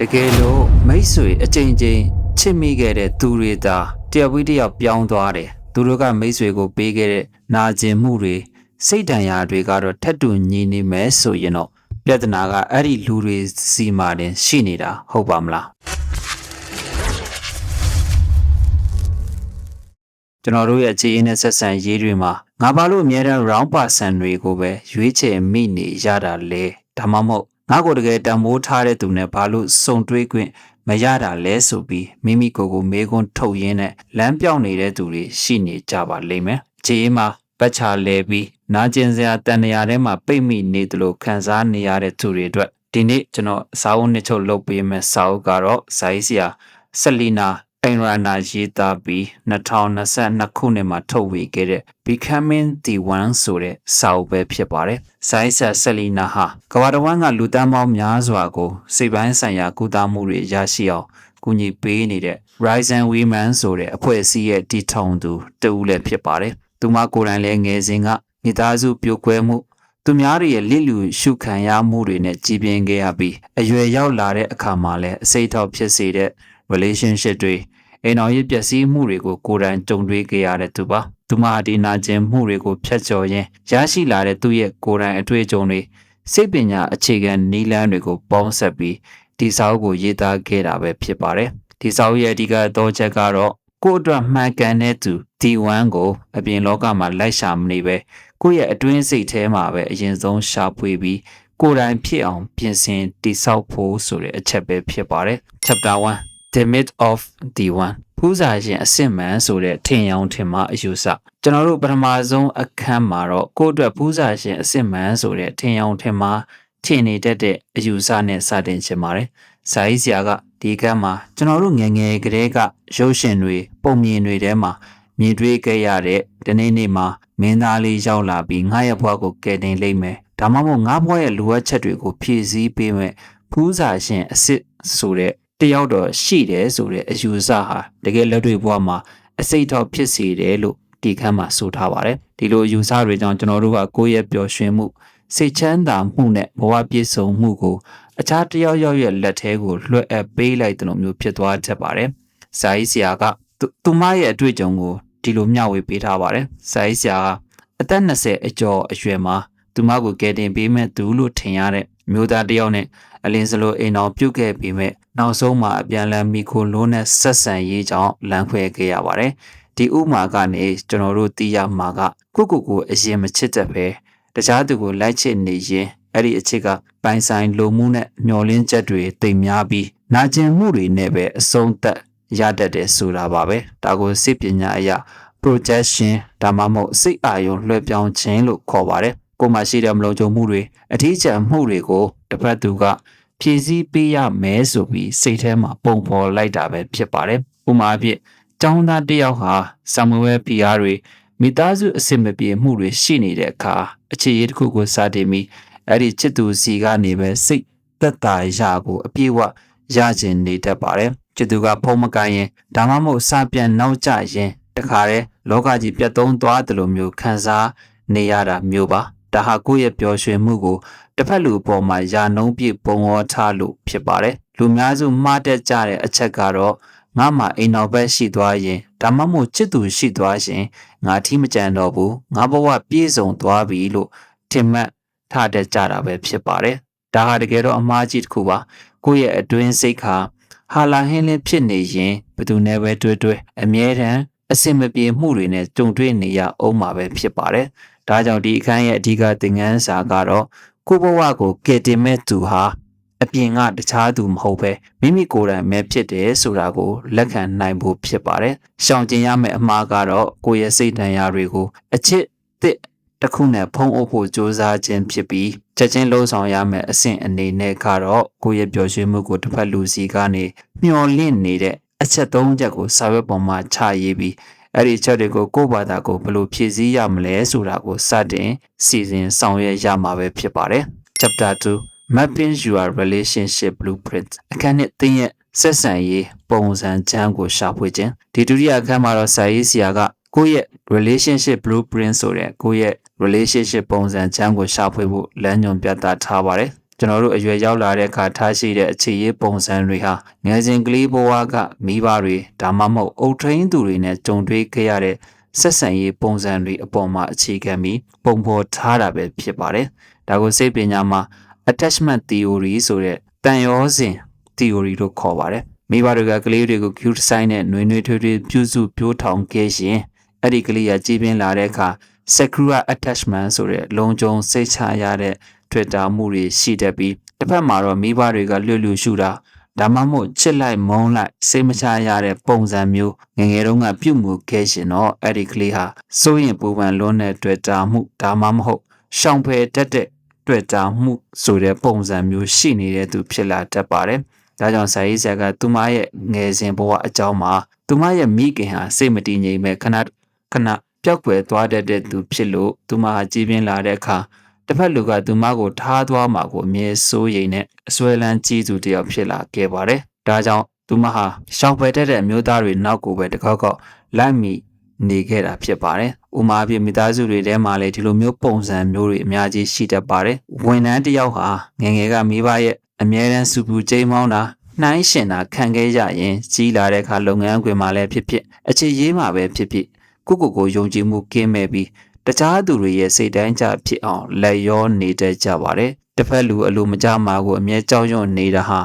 တကယ်လို့မိတ်ဆွေအချိန်ချင်းချစ်မိခဲ့တဲ့သူတွေသာတယောက်ပြီးတယောက်ပြောင်းသွားတယ်သူတို့ကမိတ်ဆွေကိုပေးခဲ့တဲ့နာကျင်မှုတွေစိတ်ဒဏ်ရာတွေကတော့ထက်တူညီနေမယ်ဆိုရင်တော့ပြဿနာကအဲ့ဒီလူတွေစီမှာတင်ရှိနေတာဟုတ်ပါမလားကျွန်တော်တို့ရဲ့အခြေအနေနဲ့ဆက်ဆံရေးတွေမှာငါဘာလို့အများအား round person တွေကိုပဲရွေးချယ်မိနေရတာလဲဒါမှမဟုတ်ငါကိုတကယ်တန်ဖိုးထားတဲ့သူနဲ့ဘာလို့စုံတွေးခွင့်မရတာလဲဆိုပြီးမိမိကိုယ်ကိုမေးခွန်းထုတ်ရင်းနဲ့လမ်းပြောင်းနေတဲ့သူတွေရှိနေကြပါလိမ့်မယ်။ခြေမှာပတ်ချလဲပြီးနာကျင်စရာတန်ရာထဲမှာပိတ်မိနေသလိုခံစားနေရတဲ့သူတွေအတွက်ဒီနေ့ကျွန်တော်စာအုပ်နှစ်ချုပ်လုပ်ပေးမယ့်စာအုပ်ကတော့ဇာတ်ဆရာဆက်လီနာအိမ်ရနာရေးသားပြီး2022ခုနှစ်မှာထုတ်ဝေခဲ့တဲ့ Becoming the One ဆိုတဲ့စာအုပ်ပဲဖြစ်ပါတယ်။ဇာတ်ဆက်လီနာဟာကမ္ဘာတစ်ဝန်းကလူတန်းပေါင်းများစွာကိုစိတ်ပိုင်းဆိုင်ရာကုသမှုတွေရရှိအောင်ကူညီပေးနေတဲ့ Rise and Women ဆိုတဲ့အဖွဲ့အစည်းရဲ့တည်ထောင်သူတဦးလည်းဖြစ်ပါတယ်။သူမကိုယ်တိုင်လည်းငယ်စဉ်ကမိသားစုပြိုကွဲမှုသူများတွေရဲ့လစ်လူရှုခံရမှုတွေနဲ့ကြီးပြင်းခဲ့ရပြီးအရွယ်ရောက်လာတဲ့အခါမှာလည်းအစိတ်ထောက်ဖြစ်စေတဲ့ relationship တွေအိမ်တော်ရေးပျက်စီးမှုတွေကိုကိုယ်တိုင်ကြုံတွေ့ခဲ့ရတဲ့သူပါသူမဒီနာကျင်မှုတွေကိုဖျက်ချော်ရင်းရရှိလာတဲ့သူရဲ့ကိုယ်တိုင်အတွေ့အကြုံတွေစိတ်ပညာအခြေခံနည်းလမ်းတွေကိုပေါင်းစပ်ပြီးဒီစာအုပ်ကိုရေးသားခဲ့တာပဲဖြစ်ပါတယ်ဒီစာအုပ်ရဲ့အဓိကတော့ချက်ကတော့ကိုယ့်အတွက်မှန်ကန်တဲ့သူဒီ1ကိုအပြင်လောကမှာလိုက်ရှာမနေပဲကိုယ့်ရဲ့အတွင်းစိတ်ထဲမှာပဲအရင်ဆုံးရှာဖွေပြီးကိုယ်တိုင်ဖြစ်အောင်ပြင်ဆင်တည်ဆောက်ဖို့ဆိုတဲ့အချက်ပဲဖြစ်ပါတယ် Chapter 1 The Myth of the One ဖူးစာရှင်အစစ်မှန်ဆိုတဲ့ထင်ရောင်ထင်မှာအယူဆကျွန်တော်တို့ပထမဆုံးအခန်းမှာတော့ကိုယ့်အတွက်ဖူးစာရှင်အစစ်မှန်ဆိုတဲ့ထင်ရောင်ထင်မှာထင်နေတတ်တဲ့အယူဆနဲ့စတင်ချင်ပါတယ်ဇာတ်ဆရာကဒီကမ်းမှာကျွန်တော်တို့ငယ်ငယ်ကလေးကရုပ်ရှင်တွေပုံမြင်တွေထဲမှာမြင်တွေ့ခဲ့ရတဲ့ဒီနေ့မှာမင်းသားလေးရောက်လာပြီးငါရဲ့ဘဝကိုကယ်တင်လိမ့်မယ်ဒါမှမဟုတ်ငါဘဝရဲ့လိုအပ်ချက်တွေကိုဖြည့်ဆည်းပေးမယ်ဖူးစာရှင်အစစ်ဆိုတဲ့တယောက်တော့ရှိတယ်ဆိုတဲ့အယူဆဟာတကယ်လက်တွေ့ဘဝမှာအစိတ်ထောက်ဖြစ်စေတယ်လို့ဒီခန်းမှာဆိုထားပါတယ်ဒီလိုအယူဆတွေကြောင့်ကျွန်တော်တို့ကကိုယ့်ရဲ့ပျော်ရွှင်မှုစိတ်ချမ်းသာမှုနဲ့ဘဝပြည့်စုံမှုကိုအခြားတယောက်ရဲ့လက်ထဲကိုလွှဲအပ်ပေးလိုက်တဲ့လိုမျိုးဖြစ်သွားတတ်ပါတယ်ဇာတ်ဆရာကသူမရဲ့အတွေ့အကြုံကိုဒီလိုမျှဝေပေးထားပါတယ်ဇာတ်ဆရာကအသက်20အကျော်အရွယ်မှာသူမကိုကယ်တင်ပေးမဲ့သူလို့ထင်ရတဲ့မျိုးသားတယောက်နဲ့အလင်းစလိုအိမ်တော်ပြုတ်ခဲ့ပြီးမဲ့နောက်ဆုံးမှာအပြန်လည်မိခိုလုံးနဲ့ဆက်ဆံရေးကြောင့်လမ်းခွဲခဲ့ရပါတယ်ဒီဥမာကနေကျွန်တော်တို့သိရမှာကကိုအရင်မချစ်တတ်ပဲတခြားသူကိုလိုက်ချစ်နေရင်အဲ့ဒီအချစ်ကပိုင်ဆိုင်လိုမှုနဲ့မျောလင်းချက်တွေတိမ်များပြီးနာကျင်မှုတွေနဲ့ပဲအဆုံးသတ်ရတတ်တယ်ဆိုတာပါပဲဒါကိုစိတ်ပညာအရ projection ဒါမှမဟုတ်စိတ်အာရုံလွှဲပြောင်းခြင်းလို့ခေါ်ပါတယ်ကိုယ်မှာရှိတဲ့မလုံခြုံမှုတွေအထီးကျန်မှုတွေကိုတစ်ဖက်သူကဖြည့်ဆည်းပေးရမယ်ဆိုပြီးစိတ်ထဲမှာပုံဖော်လိုက်တာပဲဖြစ်ပါတယ်ဥပမာအဖြစ်ကျောင်းသားတစ်ယောက်ဟာဆာမွေးဖီယာတွေမိသားစုအဆင်မပြေမှုတွေရှိနေတဲ့အခါအခြေအရေးတစ်ခုကိုစတင်ပြီးအဲ့ဒီချစ်သူစီကနေပဲစိတ်သက်သာရာကိုအပြည့်ဝရကျင်နေတတ်ပါတယ်ချစ်သူကဖုံးမကိုင်းရင်ဒါမှမဟုတ်စပြန်နောက်ကျရင်တခါတည်းလောကကြီးပြတ်သုံးသွားတယ်လို့မျိုးခံစားနေရတာမျိုးပါဒါဟာကိုယ့်ရဲ့ပျော်ရွှင်မှုကိုတစ်ဖက်လူအပေါ်မှာယာနှုံးပြပုံဝေါ်ထားလို့ဖြစ်ပါတယ်လူများစုမှားတက်ကြတဲ့အချက်ကတော့ငါမှအိမ်တော်ဘက်ရှိသွားရင်ဒါမှမဟုတ်ချစ်သူရှိသွားရင်ငါထီးမကြံတော့ဘူးငါဘဝပြည့်စုံသွားပြီလို့ထင်မှတ်ထားတတ်ကြတာပဲဖြစ်ပါတယ်ဒါဟာတကယ်တော့အမှားကြီးတစ်ခုပါကိုယ့်ရဲ့အတွင်းစိတ်ခါဟာလာဟင်းလင်းဖြစ်နေရင်ဘယ်သူနဲ့ပဲတွေ့အမြဲတမ်းအစင်မပြေမှုတွေနဲ့ကြုံတွေ့နေရအောင်မှာပဲဖြစ်ပါတယ်ဒါကြောင့်ဒီအခန်းရဲ့အဓိကသင်ခန်းစာကတော့ကိုယ့်ဘဝကိုကယ်တင်မဲ့သူဟာအပြင်ကတခြားသူမဟုတ်ပဲမိမိကိုယ်တိုင်ပဲဖြစ်တယ်ဆိုတာကိုလက်ခံနိုင်ဖို့ဖြစ်ပါတယ်။ရှောင်ကျဉ်ရမယ့်အမှားကတော့ကိုယ့်ရဲ့စိတ်ဓာတ်ရာတွေကိုအချစ်သစ်တစ်ခုနဲ့ဖုံးအုပ်ဖို့ကြိုးစားခြင်းဖြစ်ပြီးချက်ချင်းလှုံ့ဆော်ရမယ့်အဆင့်အနေနဲ့ကတော့ကိုယ့်ရဲ့ပျော်ရွှင်မှုကိုတစ်ဖက်လူစီကနေမျောလင့်နေတဲ့အချက်၃ချက်ကိုစာရွက်ပေါ်မှာချရေးပြီးအဲ့ဒီချက်တွေကိုကိုယ့်ဘာသာကိုဘယ်လိုဖြည့်ဆည်းရမလဲဆိုတာကိုစတင်စီစဉ်ဆောင်ရွက်ရမှာပဲဖြစ်ပါတယ်။ Chapter 2 Mapping your relationship blueprint အခန်းနဲ့သင်ရဲ့ဆက်ဆံရေးပုံစံချမ်းကိုရှာဖွေခြင်းဒီဒုတိယအခန်းမှာတော့စာရေးဆရာကကိုယ့်ရဲ့ relationship blueprint ဆိုတဲ့ကိုယ့်ရဲ့ relationship ပုံစံချမ်းကိုရှာဖွေဖို့လမ်းညွှန်ပြသထားပါတယ် ကျွန်တော်တို့အရွယ်ရောက်လာတဲ့အခါထားရှိတဲ့အခြေရေးပုံစံတွေဟာငယ်စဉ်ကလေးဘဝကမိဘတွေဒါမှမဟုတ်အုပ်ထိန်းသူတွေနဲ့ကြုံတွေ့ခဲ့ရတဲ့ဆက်ဆံရေးပုံစံတွေအပေါ်မှာအခြေခံပြီးပုံဖော်ထားတာပဲဖြစ်ပါတယ်။ဒါကိုစိတ်ပညာမှာ attachment theory ဆိုတဲ့တန်ရောစဉ် theory လို့ခေါ်ပါတယ်။မိဘတွေကကလေးတွေကို cute sign နဲ့နှွေးနှွေးထွေးထွေးပြုစုပြောထောင်ခဲ့ရင်အဲ့ဒီကလေးကကြီးပြင်းလာတဲ့အခါ secure attachment ဆိုတဲ့လုံခြုံစိတ်ချရတဲ့တွေ့တာမှုတွေရှိတတ်ပြီးတစ်ဖက်မှာတော့မိဘတွေကလွတ်လွတ်ရှုတာဒါမှမဟုတ်ချစ်လိုက်မုန်းလိုက်စိတ်မချရတဲ့ပုံစံမျိုးငယ်ငယ်တုန်းကပြုမှုခဲ့ရှင်တော့အဲ့ဒီကလေးဟာစိုးရင်ပူပန်လွန်းတဲ့တွေ့တာမှုဒါမှမဟုတ်ရှောင်ဖယ်တတ်တဲ့တွေ့တာမှုဆိုတဲ့ပုံစံမျိုးရှိနေတဲ့သူဖြစ်လာတတ်ပါတယ်။ဒါကြောင့်ဆရာကြီးဆရာကသူမရဲ့ငယ်စဉ်ဘဝအကြောင်းမှာသူမရဲ့မိခင်ဟာစိတ်မတည်ငြိမ်မဲ့ခဏပျောက်ကွယ်သွားတတ်တဲ့သူဖြစ်လို့သူမဟာကြီးပြင်းလာတဲ့အခါတစ်ဖက်လူကသူမကိုထားသွားမှာကိုအမြဲစိုးရိမ်နဲ့အစွဲလန်းကြီးသူတယောက်ဖြစ်လာခဲ့ပါတယ်။ဒါကြောင့်သူမဟာရှောင်ဖယ်တတ်တဲ့အမျိုးသားတွေနောက်ကိုပဲတကောက်ကောက်လိုက်မိနေခဲ့တာဖြစ်ပါတယ်။ဥမာအဖြစ်မိသားစုတွေထဲမှာလည်းဒီလိုမျိုးပုံစံမျိုးတွေအများကြီးရှိတတ်ပါတယ်။ဝန်ထမ်းတစ်ယောက်ဟာငယ်ငယ်ကမိဘရဲ့အမြဲတမ်းစူပူကြိမ်းမောင်းတာနှိုင်းရှင်တာခံခဲ့ရရင်ကြီးလာတဲ့အခါလုပ်ငန်းခွင်မှာလည်းဖြစ်ဖြစ်အခြေရေးမှာပဲဖြစ်ဖြစ်ကိုယုံကြည်မှုကင်းမဲ့ပြီးတခြားသူတွေရဲ့စိတ်တိုင်းကြဖြစ်အောင်လက်ရောနေတတ်ကြပါတယ်။တစ်ဖက်လူအလိုမကျမှာကိုအမြဲကြောက်ရွံ့နေတာဟာ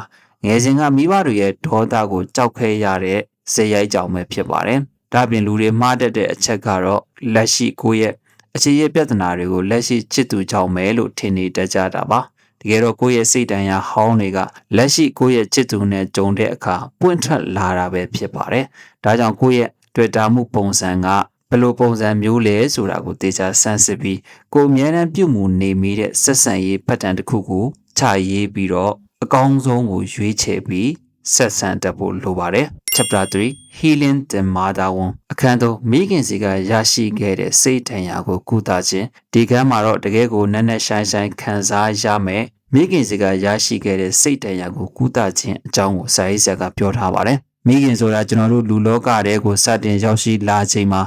ငယ်စဉ်ကမိဘတွေရဲ့ဒေါသကိုကြောက်ခဲရတဲ့ဇေယိုက်ကြောင့်ပဲဖြစ်ပါတယ်။ဒါပြင်လူတွေမှားတတ်တဲ့အချက်ကတော့လက်ရှိကိုယ့်ရဲ့အခြေရေးပြဿနာတွေကိုလက်ရှိချစ်သူကြောင့်ပဲလို့ထင်နေတတ်ကြတာပါ။တကယ်တော့ကိုယ့်ရဲ့စိတ်တန်ရာဟောင်းတွေကလက်ရှိကိုယ့်ရဲ့ချစ်သူနဲ့ကြုံတဲ့အခါပွင့်ထွက်လာတာပဲဖြစ်ပါတယ်။ဒါကြောင့်ကိုယ့်ရဲ့တွေ့တာမှုပုံစံကဘယ်လိုပုံစံမျိုးလဲဆိုတာကိုသေချာဆန်းစစ်ပြီးကိုယ်အမြဲတမ်းပြုမှုနေမိတဲ့ဆက်ဆံရေးပတ်တန်တစ်ခုကိုခြာရေးပြီးတော့အကောင်းဆုံးကိုရွေးချယ်ပြီးဆက်ဆံတတ်ဖို့လိုပါတယ်။ Chapter 3 Healing the Mother Wound အခန်း3မိခင်စီကရရှိခဲ့တဲ့စိတ်ဒဏ်ရာကိုကုသခြင်းဒီကမ်းမှာတော့တကယ်ကိုနက်နက်ရှိုင်းရှိုင်းခံစားရမယ်မိခင်စီကရရှိခဲ့တဲ့စိတ်ဒဏ်ရာကိုကုသခြင်းအကြောင်းကိုစာရေးဆရာကပြောထားပါတယ်။မိခင်ဆိုတာကျွန်တော်တို့လူလောကထဲကိုစတင်ရောက်ရှိလာချိန်မှာ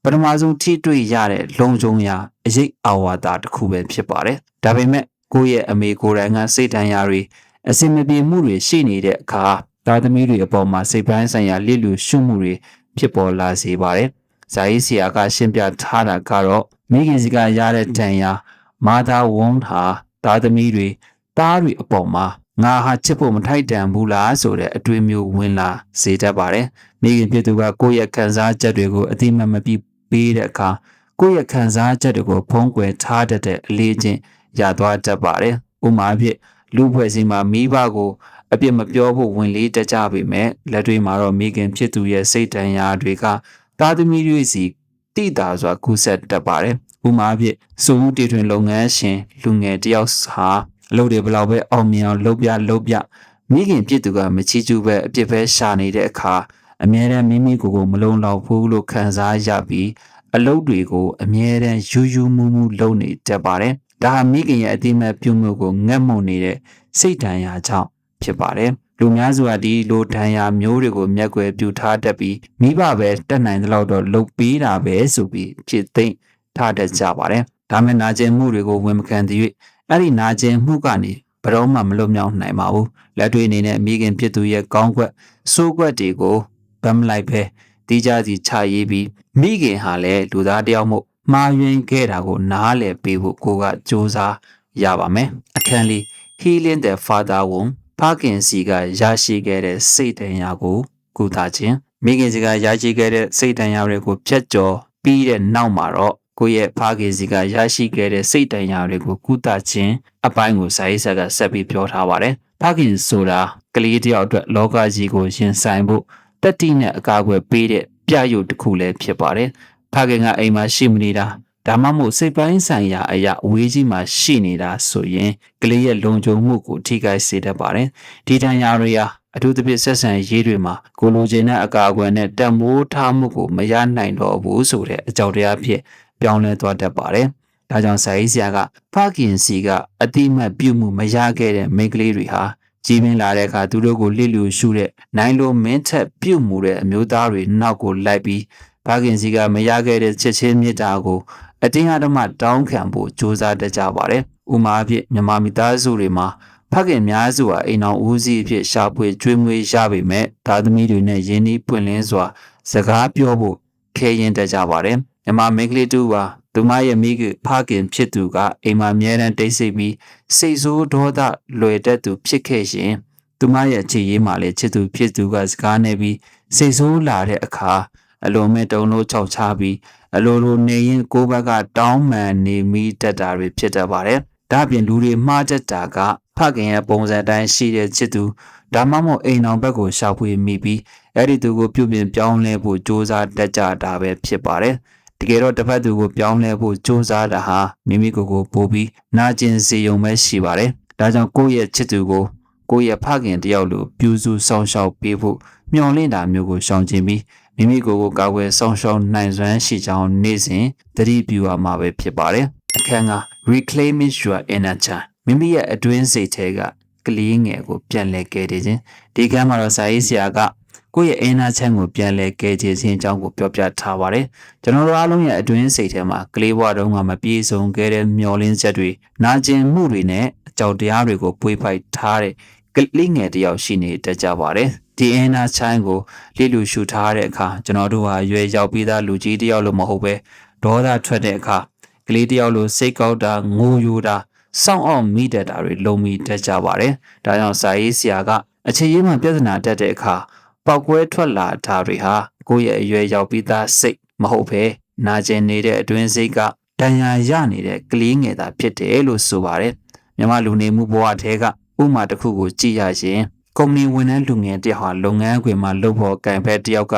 ပထမဆုံးထိတွေ့ရတဲ့လုံခြုံရာအရေးအာဝါဒတစ်ခုပဲဖြစ်ပါတယ်။ဒါပေမဲ့ကိုယ့်ရဲ့အမေကိုယ်တိုင်ကစိတ်ဒဏ်ရာတွေအစင်မပြေမှုတွေရှိနေတဲ့အခါသားသမီးတွေအပေါ်မှာစိတ်ပိုင်းဆိုင်ရာလစ်လူရှုမှုတွေဖြစ်ပေါ်လာစေပါတယ်။ဇာရေးဆရာကရှင်းပြထားတာကတော့မိခင်စီကရတဲ့ဒဏ်ရာမာသာဝုန်းဟာသားသမီးတွေသားတွေအပေါ်မှာငါဟာချစ်ဖို့မထိုက်တန်ဘူးလားဆိုတဲ့အတွေ့အမျိုးဝင်လာစေတတ်ပါတယ်။မိခင်ဖြစ်သူကကိုယ့်ရဲ့ခံစားချက်တွေကိုအတိမတ်မပြပေးတဲ့အခါကိုယ့်ရဲ့ခံစားချက်တွေကိုဖုံးကွယ်ထားတတ်တဲ့အလေးချင်းရသွားတတ်ပါတယ်။ဥပမာဖြစ်လူဖွဲ့စည်းမှာမိဘကိုအပြစ်မပြောဖို့ဝင်လေးတကြပေမဲ့လက်တွေမှာတော့မိခင်ဖြစ်သူရဲ့စိတ်ဒဏ်ရာတွေကသားသမီးတွေစီတိတာစွာကူးဆက်တတ်ပါတယ်။ဥပမာဖြစ်စုံတီထွင်လုပ်ငန်းရှင်လူငယ်တယောက်ဟာအလုပ်တွေဘလောက်ပဲအောင်မြင်အောင်လုပ်ပြမိခင်ဖြစ်သူကမချီးကျူးပဲအပြစ်ပဲရှာနေတဲ့အခါအမြဲတမ်းမိကိုမလုံလောက်ဘူးလို့ခံစားရပြီးအလုပ်တွေကိုအမြဲတမ်းယူမှုလုပ်နေတတ်ပါတယ်။ဒါဟာမိခင်ရဲ့အတိမတ်ပြုမှုကိုငတ်မွတ်နေတဲ့စိတ်ဒဏ်ရာကြောင့်ဖြစ်ပါတယ်။လူများစုကဒီလိုဒဏ်ရာမျိုးတွေကိုမျက်ကွယ်ပြုထားတတ်ပြီးမိဘပဲတက်နိုင်တဲ့လောက်တော့လုပ်ပေးတာပဲဆိုပြီးဖြစ်သိမ့်ထားတတ်ကြပါတယ်။ဒါမဲ့နာကျင်မှုတွေကိုဝန်မခံသည်၍အဲ့ဒီနာကျင်မှုကနေဘယ်တော့မှမလွတ်မြောက်နိုင်ပါဘူး။လက်တွေ့အနေနဲ့မိခင်ဖြစ်သူရဲ့ကောင်းကွက်ဆိုးကွက်တွေကိုဗမ်းမလိုက်ပဲတီးကြစီချရေးပြီးမိခင်ဟာလည်းလူသားတယောက်မို့မှားယွင်းခဲ့တာကိုနားလည်ပေးဖို့ကိုကစူးစမ်းရပါမယ်။အခန်းလေး Healing the Father Wound ဖခင်စီကရရှိခဲ့တဲ့စိတ်ဒဏ်ရာကိုကုသခြင်းမိခင်စီကရရှိခဲ့တဲ့စိတ်ဒဏ်ရာတွေကိုဖြတ်ကျော်ပြီးတဲ့နောက်မှာတော့ကိုယ့်ရဲ့ဖခင်စီကရရှိခဲ့တဲ့စိတ်ဒဏ်ရာတွေကိုကုသခြင်းအပိုင်းကိုစာရေးဆရာကဆက်ပြီးပြောထားပါတယ်။ဖခင်ဆိုတာကလေးတယောက်အတွက်လောကကြီးကိုရင်ဆိုင်ဖို့တတိနဲ့အကာအကွယ်ပေးတဲ့ပြရုပ်တစ်ခုလည်းဖြစ်ပါတယ်။ဖခင်ကအိမ်မှာရှိမနေတာဒါမှမဟုတ်စိတ်ပိုင်းဆိုင်ရာအရာအဝေးကြီးမှာရှိနေတာဆိုရင်ကလေးရဲ့လုံခြုံမှုကိုထိခိုက်စေတတ်ပါတယ်။ဒီဒဏ်ရာတွေဟာအထူးသဖြင့်ဆက်ဆံရေးတွေမှာကိုလိုချင်တဲ့အကာအကွယ်နဲ့တံမိုးထားမှုကိုမရနိုင်တော့ဘူးဆိုတဲ့အကြောင်းတရားဖြစ်ပြောင်းလဲသွားတတ်ပါတယ်။ဒါကြောင့်ဆရာကြီးဆရာကဖခင်စီကအတိမတ်ပြုမှုမရခဲ့တဲ့မိန်းကလေးတွေဟာကြီးပင်လာတဲ့အခါသူတို့ကိုလစ်လျူရှုတဲ့နိုင်လိုမင်းထက်ပြုတ်မှုတဲ့အမျိုးသားတွေနောက်ကိုလိုက်ပြီးဖခင်စီကမရခဲ့တဲ့ချစ်ချင်းမြတ်တာကိုအတင်းအဓမ္မတောင်းခံဖို့ကြိုးစားတတ်ကြပါတယ်။ဥမာအဖြစ်မြန်မာမိသားစုတွေမှာ ခင်များစုဟာအိမ်အောင်ဦးစီးအဖြစ်ရှာဖွေကျွေးမွေးရပေမဲ့သားသမီးတွေနဲ့ယင်းနှီးပွင့်လင်းစွာစကားပြောဖို့ခဲရင်တတ်ကြပါတယ်မြမမိန်းကလေးတူဟာသူမရဲ့မိဖခင်ဖြစ်သူကအိမ်မှာအမြဲတမ်းတိတ်ဆိတ်ပြီးစိတ်ဆိုးဒေါသလွယ်တတ်သူဖြစ်ခဲ့ရင်သူမရဲ့ခြေရည်မှလည်းချစ်သူဖြစ်သူကစကားနဲ့ပြီးစိတ်ဆိုးလာတဲ့အခါအလိုမဲ့တုံလို့ခြောက်ချပြီးအလိုလိုနေရင်ကိုယ်ဘက်ကတောင်းပန်နေမိတတ်တာတွေဖြစ်တတ်ပါတယ်။ဒါပြင်လူတွေမှားတတ်တာကဖခင်ရဲ့ပုံစံတိုင်းရှိတဲ့ချစ်သူဒါမှမဟုတ်အိမ်အောင်ဘက်ကိုရှာဖွေမိပြီးအဲ့ဒီသူကိုပြုပြင်ပြောင်းလဲဖို့စ조사တတ်ကြတာပဲဖြစ်ပါတယ်။တကယ်တော့တစ်ဖက်သူကိုပြောင်းလဲဖို့စ조사တာဟာမိမိကိုယ်ကိုပို့ပြီးနာကျင်စေုံပဲရှိပါတယ်။ဒါကြောင့်ကိုယ့်ရဲ့ချစ်သူကိုကိုယ့်ရဲ့ဖခင်တယောက်လိုပြုစုဆောင်ရှောက်ပေးဖို့မျှော်လင့်တာမျိုးကိုရှောင်ကျဉ်ပြီးမိမိကိုယ်ကိုကာကွယ်ဆောင်ရှောက်နိုင်စွမ်းရှိကြောင်းနေ့စဉ်သတိပြုရမှာပဲဖြစ်ပါတယ်။အခန်းက Reclaiming Your Inner Child မိမိရဲ့အတွင်းစိတ်ထဲကကလေးငယ်ကိုပြန်လဲကယ်တင်ခြင်းဒီကမ်းမှာတော့စာရေးဆရာကကိုယ့်ရဲ့ inner child ကိုပြန်လဲကယ်တင်ခြင်းအကြောင်းကိုပြောပြထားပါတယ်။ကျွန်တော်တို့အားလုံးရဲ့အတွင်းစိတ်ထဲမှာကလေးဘဝတုန်းကမပြေဆုံးခဲ့တဲ့မျောလင်းချက်တွေနာကျင်မှုတွေနဲ့အကြောက်တရားတွေကိုပွေးပိုက်ထားတဲ့ကလေးငယ်တယောက်ရှိနေတတ်ကြပါတယ်။ဒီ inner child ကိုလျှလူရှုထားတဲ့အခါကျွန်တော်တို့ဟာရွယ်ရောက်ပြီးသားလူကြီးတယောက်လိုမဟုတ်ပဲဒေါသထွက်တဲ့အခါကလေးတယောက်လိုစိတ်ကောက်တာငိုယိုတာစောင့်အောင်မိတတ်တာတွေလုံမိတတ်ကြပါတယ်။ဒါကြောင့်စာရေးဆရာကအခြေရေးမှပြဿနာတက်တဲ့အခါပေါက်ကွဲထွက်လာတာတွေဟာကိုယ့်ရဲ့အရွယ်ရောက်ပြီးသားစိတ်မဟုတ်ပဲနာကျင်နေတဲ့အတွင်းစိတ်ကဒဏ်ရာရနေတဲ့ကလေးငယ်သာဖြစ်တယ်လို့ဆိုပါတယ်။မြန်မာလူနေမှုဘဝထဲကဥမာတစ်ခုကိုကြည့်ရရင်ကုမ္ပဏီဝန်ထမ်းလူငယ်တယောက်ဟာလုပ်ငန်းခွင်မှာလုပ်ဖို့ကံဖက်တယောက်က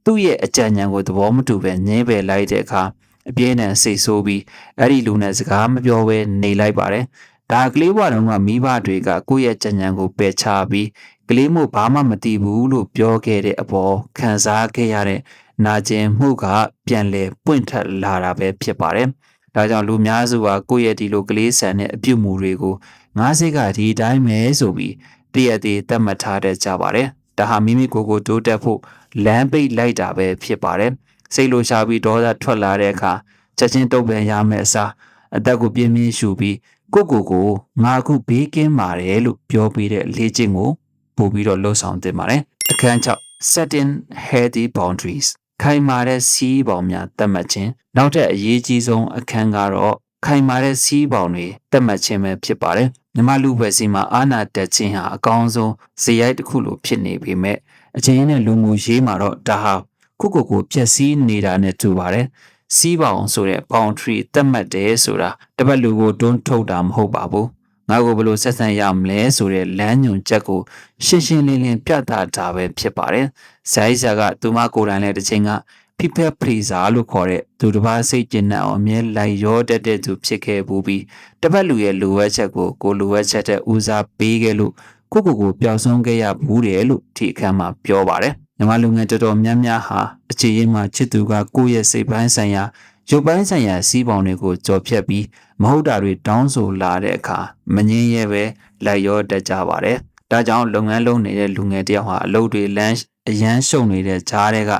သူ့ရဲ့အကြံဉာဏ်ကိုသဘောမတူပဲညှင်းပယ်လိုက်တဲ့အခါအပြင်းနဲ့စိတ်ဆိုးပြီးအဲ့ဒီလူနဲ့စကားမပြောဘဲနေလိုက်ပါတယ်။ဒါကလေးဘဝတုန်းကမိဘတွေကကိုယ့်ရဲ့ကြံဉာဏ်ကိုပယ်ချပြီးကလေးမို့ဘာမှမသိဘူးလို့ပြောခဲ့တဲ့အပေါ်ခံစားခဲ့ရတဲ့နာကျင်မှုကပြန်လဲပွင့်ထက်လာတာပဲဖြစ်ပါတယ်။ဒါကြောင့်လူများစုဟာကိုယ့်ရဲ့ဒီလိုကလေးဆန်တဲ့အပြုတ်မှုတွေကိုငါးစိတ်ကဒီတိုင်းပဲဆိုပြီးတည့်ရသေးသတ်မှတ်ထားတတ်ကြပါတယ်။ဒါဟာမိမိကိုယ်ကိုတိုးတက်ဖို့လမ်းပိတ်လိုက်တာပဲဖြစ်ပါတယ်။စိတ်လိုရှားပြီးဒေါသထွက်လာတဲ့အခါချက်ချင်းတုံ့ပြန်ရမယ့်အစားအသက်ကိုပြင်းပြင်းရှူပြီးကိုငါအခုဘေးကင်းပါတယ်လို့ပြောပြီးတဲ့လေ့ကျင့်ကိုပို့ပြီးတော့လှုပ်ဆောင်တင်ပါတယ်အခန်း6 setting healthy boundaries ခိုင်မာတဲ့စီးပေါင်များသတ်မှတ်ခြင်းနောက်ထပ်အရေးကြီးဆုံးအခန်းကတော့ခိုင်မာတဲ့စီးပေါင်တွေသတ်မှတ်ခြင်းပဲဖြစ်ပါတယ်မြန်မာလူပဲစီမှာအာနာတက်ခြင်းဟာအကောင်းဆုံးဇေယျတစ်ခုလိုဖြစ်နေပေမဲ့အချင်းနဲ့လူမှုရေးမှာတော့ဒါဟာကိုပျက်စီးနေတာနဲ့တူပါတယ်စီးပေါင်ဆိုတဲ့ boundary သတ်မှတ်တယ်ဆိုတာတပတ်လူကိုတွန်းထုတ်တာမဟုတ်ပါဘူးငါကိုဘယ်လိုဆက်ဆံရမလဲဆိုတဲ့လမ်းညွှန်ချက်ကိုရှင်းရှင်းလင်းလင်းပြသတာပဲဖြစ်ပါတယ်ဇာイဆာကသူမကိုယ်တိုင်လည်းတစ်ချိန်က people pleaser လို့ခေါ်တဲ့သူတစ်ပါးစိတ်ကျဉ်နှံ့အောင်အမြဲလိုက်ရောတတ်တဲ့သူဖြစ်ခဲ့ပြီးတပတ်လူရဲ့လိုအပ်ချက်ကိုလိုအပ်ချက်တဲ့ဦးစားပေးခဲ့လို့ကိုပျောက်ဆုံးခဲ့ရဘူးတယ်လို့ဒီအခန်းမှာပြောပါတယ်မြန်မာလူငယ်တော်တော်များများဟာအခြေရင်းမှာချစ်သူကကိုယ့်ရဲ့စိတ်ပိုင်းဆိုင်ရာရုပ်ပိုင်းဆိုင်ရာစီးပေါင်တွေကိုကြော်ဖြတ်ပြီးမဟုတ်တာတွေတောင်းဆိုလာတဲ့အခါမငင်းရဲပဲလိုက်ရောတတ်ကြပါတယ်။ဒါကြောင့်လုပ်ငန်းလုပ်နေတဲ့လူငယ်တယောက်ဟာအလုပ်တွေလမ်းအရန်ရှုံနေတဲ့ကြားတွေက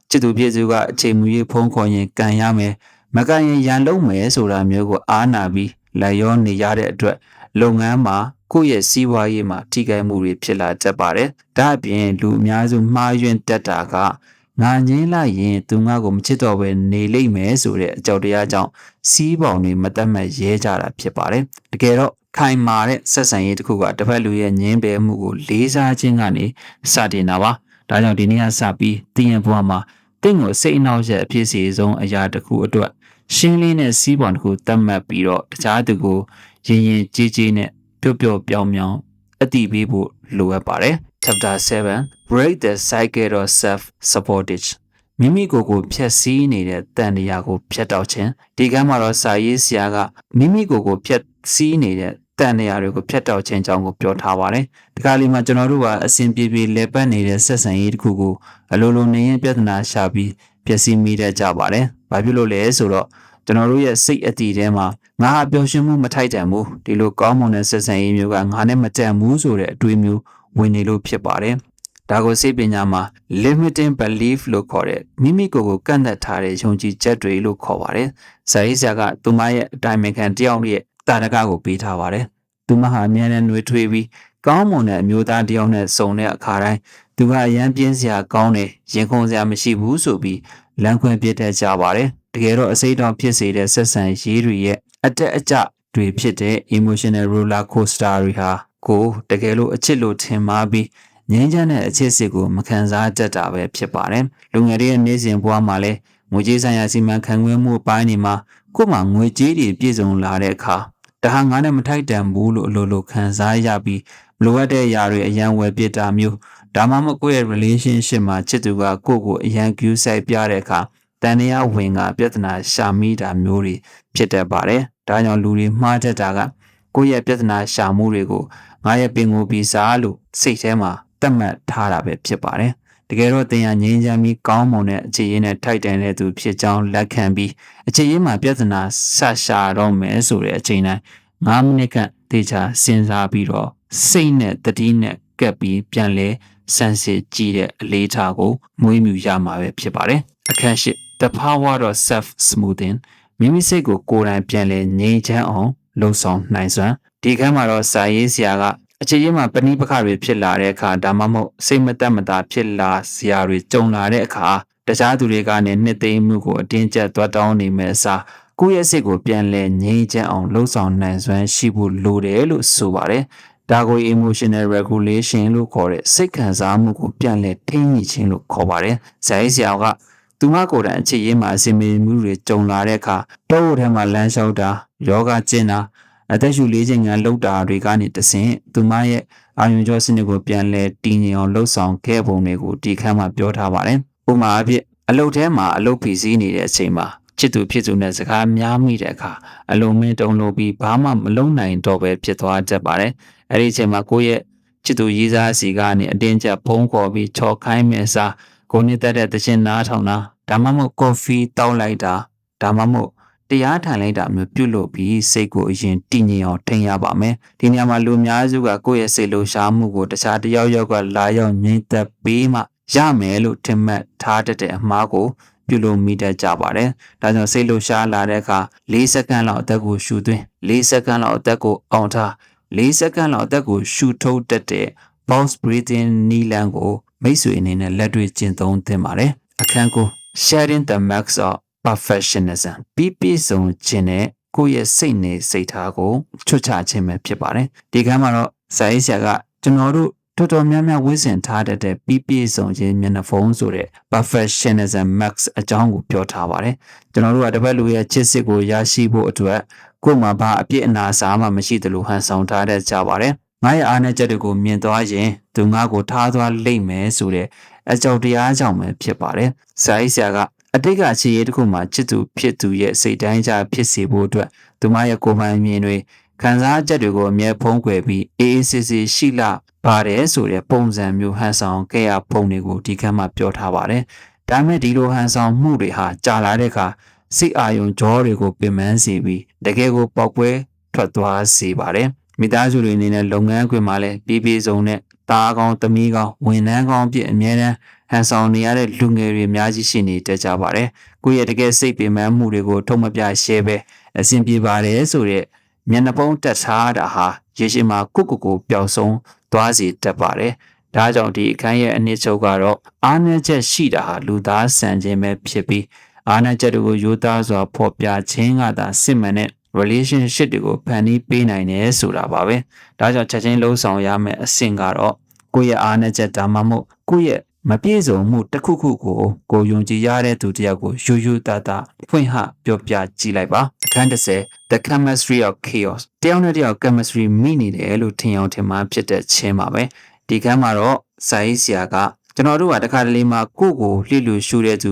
ချစ်သူဖြစ်သူကအချိန်မီဖုံးခေါ်ရင်ကန်ရမယ်မကန်ရင်ရန်လုံးမယ်ဆိုတာမျိုးကိုအားနာပြီးလိုက်ရောနေရတဲ့အတွက်လုပ်ငန်းမှာကိုယ့်ရဲ့စီးပွားရေးမှာထိခိုက်မှုတွေဖြစ်လာတတ်ပါတယ်။ဒါအပြင်လူအများစုမှားယွင်းတတ်တာကငါငင်းလိုက်ရင်သူငါ့ကိုမချစ်တော့ဘဲနေလိမ့်မယ်ဆိုတဲ့အကြောက်တရားကြောင့်စီးပေါင်တွေမတတ်မှတ်ရဲကြတာဖြစ်ပါတယ်။တကယ်တော့ခိုင်မာတဲ့ဆက်ဆံရေးတစ်ခုကတစ်ဖက်လူရဲ့ငင်းပယ်မှုကိုလေးစားခြင်းကနေစတင်တာပါ။ဒါကြောင့်ဒီနေ့ကစပြီးတင်းရဲ့ဘဝမှာတင့်ကိုစိတ်အနှောက်အယှက်အဖြစ်စီဆုံးအရာတစ်ခုအတွက်ရှင်းလင်းတဲ့စီးပေါင်တစ်ခုတတ်မှတ်ပြီးတော့တခြားသူကိုရင်ကြီးနဲ့ပျော့ပြောင်းအတိပေးဖို့လိုအပ်ပါတယ်။ Chapter 7 Break the cycle of self-sabotage မိမိကိုယ်ကိုဖျက်ဆီးနေတဲ့တန်တရားကိုဖျက်တောက်ခြင်းဒီကမ်းမှာတော့စာရေးဆရာကမိမိကိုယ်ကိုဖျက်ဆီးနေတဲ့တန်တရားတွေကိုဖျက်တောက်ခြင်းအကြောင်းကိုပြောထားပါတယ်။ဒီကလေးမှာကျွန်တော်တို့ကအစဉ်ပြေလဲပတ်နေတဲ့ဆက်ဆံရေးတစ်ခုကိုအလိုလိုနေရင်ပြဿနာရှာပြီးဖျက်ဆီးမိတတ်ကြပါတယ်။ဘာဖြစ်လို့လဲဆိုတော့ကျွန်တော်တို့ရဲ့စိတ်အတည်ထဲမှာငါဟာပျော်ရွှင်မှုမထိုက်တန်ဘူးဒီလိုကောင်းမွန်တဲ့ဆက်ဆံရေးမျိုးကငါနဲ့မတန်ဘူးဆိုတဲ့အတွေးမျိုးဝင်နေလို့ဖြစ်ပါတယ်ဒါကိုစိတ်ပညာမှာ limiting belief လို့ခေါ်တဲ့မိမိကိုယ်ကိုကန့်သတ်ထားတဲ့ယုံကြည်ချက်တွေလို့ခေါ်ပါတယ်ဇာရေးဆရာကသူမရဲ့အတိုင်းအခံတယောက်ရဲ့တာရကကိုပေးထားပါတယ် သူမဟာအမြဲတမ်းနှွေးထွေးပြီးကောင်းမွန်တဲ့အမျိုးသားတစ်ယောက်နဲ့စုံတဲ့အခါတိုင်းသူကအရန်ပြင်းစရာကောင်းတယ်ရင်ခုန်စရာမရှိဘူးဆိုပြီးလမ်းခွင့်ပြစ်တတ်ကြပါတယ်တကယ်တော့အစိတ်တောင်ဖြစ်စေတဲ့ဆက်ဆံရေးတွေရဲ့အတက်အကျတွေဖြစ်တဲ့ emotional roller coaster တွေဟာကိုတကယ်လို့အချစ်လို့ထင်မှားပြီးငြိမ်းချမ်းတဲ့အချစ်စစ်ကိုမခံစားတတ်တာပဲဖြစ်ပါတယ်လူငယ်တွေရဲ့နေ့စဉ်ဘဝမှာလည်းငွေကြေးဆိုင်ရာစီမံခန့်ခွဲမှုအပိုင်းတွေမှာကို့မှာငွေကြေးတွေပြည့်စုံလာတဲ့အခါဒါဟာငါနဲ့မထိုက်တန်ဘူးလို့အလိုလိုခံစားရပြီးမလိုအပ်တဲ့အရာတွေအရန်ဝယ်ပစ်တာမျိုးဒါမှမဟုတ်ကိုယ့်ရဲ့ relationship မှာချစ်သူကကိုယ့်ကိုအရန်ကူးဆိုင်ပြတဲ့အခါတန်တရားဝင်ကပြဿနာရှာမိတာမျိုးတွေဖြစ်တတ်ပါတယ်ဒါကြောင့်လူတွေမှားတတ်တာကကိုယ့်ရဲ့ပြဿနာရှာမှုတွေကိုငါရဲ့ပင်ကိုပြီးစားလို့စိတ်ထဲမှာသတ်မှတ်ထားတာပဲဖြစ်ပါတယ်တကယ်တော့တင်ရငြိမ်းချမ်းပြီးကောင်းမွန်တဲ့အခြေရေးနဲ့ထိုက်တန်တဲ့သူဖြစ်ကြောင်းလက်ခံပြီးအခြေရေးမှာပြဿနာဆက်ရှာတော့မယ်ဆိုတဲ့အချိန်တိုင်း9မိနစ်ခန့်တေချာစဉ်းစားပြီးတော့စိတ်နဲ့တတိနဲ့ကပ်ပြီးပြန်လဲစမ်းစစ်ကြည့်တဲ့အလေးထားကိုမွေးမြူရမှာပဲဖြစ်ပါတယ်အခန်းရှိ The power of self smoothing မိမိစိတ်ကိုကိုယ်တိုင်ပြန်လဲငြိမ်းချမ်းအောင်လှုံ့ဆော်နိုင်စွမ်းဒီခန်းမှာတော့စာရေးဆရာကအခြေရေးမှာပဏိပခတွေဖြစ်လာတဲ့အခါဒါမှမဟုတ်စိတ်မသက်မသာဖြစ်လာစရာတွေကြုံလာတဲ့အခါတခြားသူတွေကနေနှစ်သိမ့်မှုကိုအတင်းကျပ်သွားတောင်းနေမဲ့အစားကိုယ့်ရဲ့စိတ်ကိုပြန်လဲငြိမ်းချမ်းအောင်လှုံ့ဆော်နိုင်စွမ်းရှိဖို့လိုတယ်လို့ဆိုပါတယ်ဒါကို emotional regulation လို့ခေါ်တဲ့စိတ်ခံစားမှုကိုပြန်လဲထိန်းညှိခြင်းလို့ခေါ်ပါတယ်ဇာတ်ဆရာကသူမကိုယ်တိုင်အခြေရေးမှာအစီအမံမှုတွေကြုံလာတဲ့အခါတောထဲမှာလမ်းလျှောက်တာယောဂကျင့်တာအသက်ရှူလေးချိန်ကလှုပ်တာတွေကနေတဆင့်သူမရဲ့အာရုံကြောစနစ်ကိုပြန်လဲတည်ငြိမ်အောင်လှုပ်ဆောင်ခဲ့ပုံတွေကိုဒီခန်းမှာပြောထားပါတယ်။ဥပမာအဖြစ်အလုပ်ထဲမှာအလုပ်ဖိစီးနေတဲ့အချိန်မှာချစ်သူဖြစ်သူနဲ့စကားများမိတဲ့အခါအလုံးမင်းတုံလို့ပြီးဘာမှမလုပ်နိုင်တော့ပဲဖြစ်သွားတတ်ပါတယ်။အဲဒီအချိန်မှာကိုယ့်ရဲ့ချစ်သူရေးစားစီကနေအတင်းကျပ်ဖုံးခေါ်ပြီးချော်ခိုင်းမဲ့စားကိုနှစ်သက်တဲ့သချင်းနားထောင်တာဒါမှမဟုတ်ကော်ဖီတောက်လိုက်တာဒါမှမဟုတ်တရားထိုင်လိုက်တာမျိုးပြုလုပ်ပြီးစိတ်ကိုအရင်တည်ငြိမ်အောင်ထိန်းရပါမယ်ဒီနေရာမှာလူများစုကကိုယ့်ရဲ့စိတ်လှုပ်ရှားမှုကိုတခြားတယောက်ယောက်ကလာရောက်ငြိမ်သက်ပေးမှရမယ်လို့ထင်မှတ်ထားတတ်တဲ့အမှားကိုပြုလုပ်မိတတ်ကြပါတယ်ဒါကြောင့်စိတ်လှုပ်ရှားလာတဲ့အခါ4စက္ကန့်လောက်အသက်ကိုရှူသွင်း4စက္ကန့်လောက်အသက်ကိုအောင်ထား4စက္ကန့်လောက်အသက်ကိုရှူထုတ်တတ်တဲ့ bounce breathing နီလန်းကိုမိတ်ဆွေအနေနဲ့လက်တွေ့ကျင့်သုံးသင့်ပါတယ်အခန်းကို sharing the max of perfectionism ပြီးပြည့်စုံခြင်းနဲ့ကိုယ့်ရဲ့စိတ်နေစိတ်ထားကိုချွတ်ချခြင်းပဲဖြစ်ပါတယ်ဒီကမ်းမှာတော့စာရေးဆရာကကျွန်တော်တို့တော်တော်များများဝိဇင်ထားတဲ့ပြီးပြည့်စုံခြင်းမျက်နှာဖုံးဆိုတဲ့ perfectionism max အကြောင်းကိုပြောထားပါတယ်ကျွန်တော်တို့ကတပတ်လူရဲ့ချစ်စစ်ကိုရရှိဖို့အတွက်ကိုယ်မှာဘာအပြစ်အနာစာမှမရှိသလိုဟန်ဆောင်ထားတတ်ကြပါတယ်ငါရဲ့အားနည်းချက်တွေကိုမြင်သွားရင်သူငါ့ကိုထားသွားလိမ့်မယ်ဆိုတဲ့အကြောက်တရားကြောင့်ပဲဖြစ်ပါတယ်စာရေးဆရာကအတိတ်ကအခြေရေးတစ်ခုမှာချစ်သူဖြစ်သူရဲ့စိတ်တိုင်းကြဖြစ်စေဖို့အတွက်သူမရဲ့ကိုယ်ပိုင်မြင်တွေခံစားချက်တွေကိုအမြဲဖုံးကွယ်ပြီးအေးအေးဆေးဆေးရှိလာပါတယ်ဆိုတဲ့ပုံစံမျိုးဟန်ဆောင်ခဲ့ရပုံတွေကိုဒီကမ်းမှာပြောထားပါတယ်ဒါပေမဲ့ဒီလိုဟန်ဆောင်မှုတွေဟာကြာလာတဲ့အခါစိတ်အာရုံကြောတွေကိုပင်ပန်းစေပြီးတကယ်ကိုပေါက်ပွဲထွက်သွားစေပါတယ်မိသားစုတွေအနေနဲ့လုပ်ငန်းခွင်မှာလည်းပြည်ပြည်စုံနဲ့သားကောင်းသမီးကောင်းဝန်ထမ်းကောင်းအဖြစ်အမြဲတမ်းဟန်ဆောင်နေရတဲ့လူငယ်တွေအများကြီးရှိနေတတ်ကြပါတယ်။ကိုယ့်ရဲ့တကယ်စိတ်ပင်ပန်းမှုတွေကိုထုံမပြရှဲပဲအဆင်ပြေပါတယ်ဆိုတဲ့မျက်နှာပုံးတက်ထားတာဟာရေရှည်မှာကိုပျောက်ဆုံးသွားစေတတ်ပါတယ်။ဒါကြောင့်ဒီအခန်းရဲ့အနှစ်ချုပ်ကတော့အားနည်းချက်ရှိတာဟာလူသားဆန်ခြင်းပဲဖြစ်ပြီးအားနည်းချက်တွေကိုရိုးသားစွာဖော်ပြခြင်းကသာစစ်မှန်တဲ့ relationship တွေကိုဖန်တီးပေးနိုင်တယ်ဆိုတာပါပဲ။ဒါကြောင့်ချက်ချင်းလှုံ့ဆော်ရမယ့်အဆင့်ကတော့ကိုယ့်ရဲ့အားနည်းချက်ဒါမှမဟုတ်ကိုယ့်ရဲ့မပြည့်စုံမှုတစ်ခုခုကိုယုံကြည်ရတဲ့သူတစ်ယောက်ကိုယူယူသားသားဖွင့်ဟပြောပြကြည့်လိုက်ပါအခန်း30 The chemistry of chaos တယောက်နဲ့တယောက် chemistry မိနေတယ်လို့ထင်အောင်ထင်မှန်းဖြစ်တဲ့ချင်းပါပဲဒီကမ်းမှာတော့စာရေးဆရာကကျွန်တော်တို့ကတခါတလေမှာကိုယ့်ကိုလှစ်လူရှူတဲ့သူ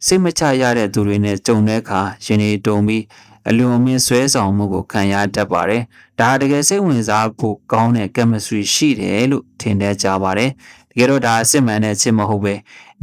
စိတ်မချရတဲ့သူတွေနဲ့ကြုံတဲ့အခါရှင်နေတုံပြီးအလွန်အမင်းဆွဲဆောင်မှုကိုခံရတတ်ပါတယ်ဒါတကယ်စိတ်ဝင်စားဖို့ကောင်းတဲ့ chemistry ရှိတယ်လို့ထင်တတ်ကြပါတယ်တကယ်တော့ဒါအစစ်မှန်တဲ့ချစ်မဟုတ်ပဲ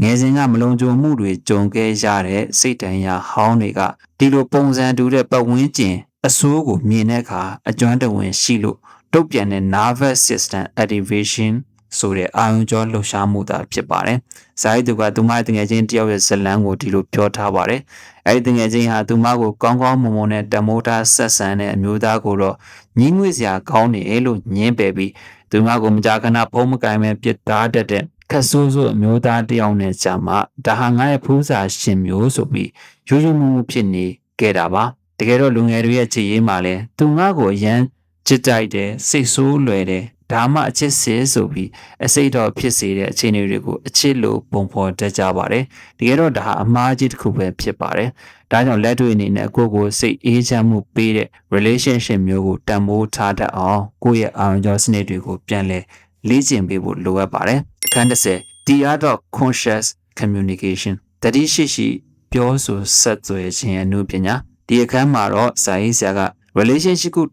ငယ်စဉ်ကမလုံခြုံမှုတွေကြုံခဲ့ရတဲ့စိတ်တန်ရာဟောင်းတွေကဒီလိုပုံစံတူတဲ့ပတ်ဝန်းကျင်အဆိုးကိုမြင်တဲ့အခါအကျွမ်းတဝင်ရှိလို့တုတ်ပြန်တဲ့ nervous system activation ဆိုတဲ့အာရုံကြောလှုပ်ရှားမှုသာဖြစ်ပါတယ်။ဇာတ်သူကသူမတငယ်ချင်းတယောက်ရဲ့ဇလန်းကိုဒီလိုပြောထားပါတယ်။အဲဒီတငယ်ချင်းဟာသူမကိုကောင်းကောင်းမွန်မွန်နဲ့တမိုးထားဆက်ဆံတဲ့အမျိုးသားကိုတော့ညှင်းငွေ့စရာကောင်းနေလို့ညင်းပယ်ပြီးသူမကိုမကြာခဏဖုံးမကင်မဲ့ပြစ်သားတတ်တဲ့ခက်ဆိုးဆိုးအမျိုးသားတယောက်နဲ့ကြာမှဒါဟာငါရဲ့ဖူးစာရှင်မျိုးဆိုပြီးရိုးရိုးမှုဖြစ်နေခဲ့တာပါတကယ်တော့လူငယ်တွေရဲ့ခြေရင်းမှာလဲသူငါ့ကိုအရန်ချစ်တိုက်တယ်စိတ်ဆိုးလွယ်တယ်ဒါမှအချစ်စစ်ဆိုပြီးအစိတ်တော်ဖြစ်စေတဲ့အခြေအနေတွေကိုအချစ်လို့ပုံဖော်တတ်ကြပါတယ်တကယ်တော့ဒါဟာအမှားကြီးတစ်ခုပဲဖြစ်ပါတယ်ဒါကြောင့်လက်တွေ့အနေနဲ့ကိုယ့်ကိုစိတ်အေးချမ်းမှုပေးတဲ့ relationship မျိုးကိုတန်ဖိုးထားတတ်အောင်ကိုယ့်ရဲ့အာရုံကြောစနစ်တွေကိုပြန်လည်လေ့ကျင့်ပေးဖို့လိုအပ်ပါတယ်အခန်း30 The Art of Conscious Communication တတိရှိပြောဆိုဆက်သွယ်ခြင်းအမှုပညာဒီအခန်းမှာတော့စာရေးဆရာက relationship ကို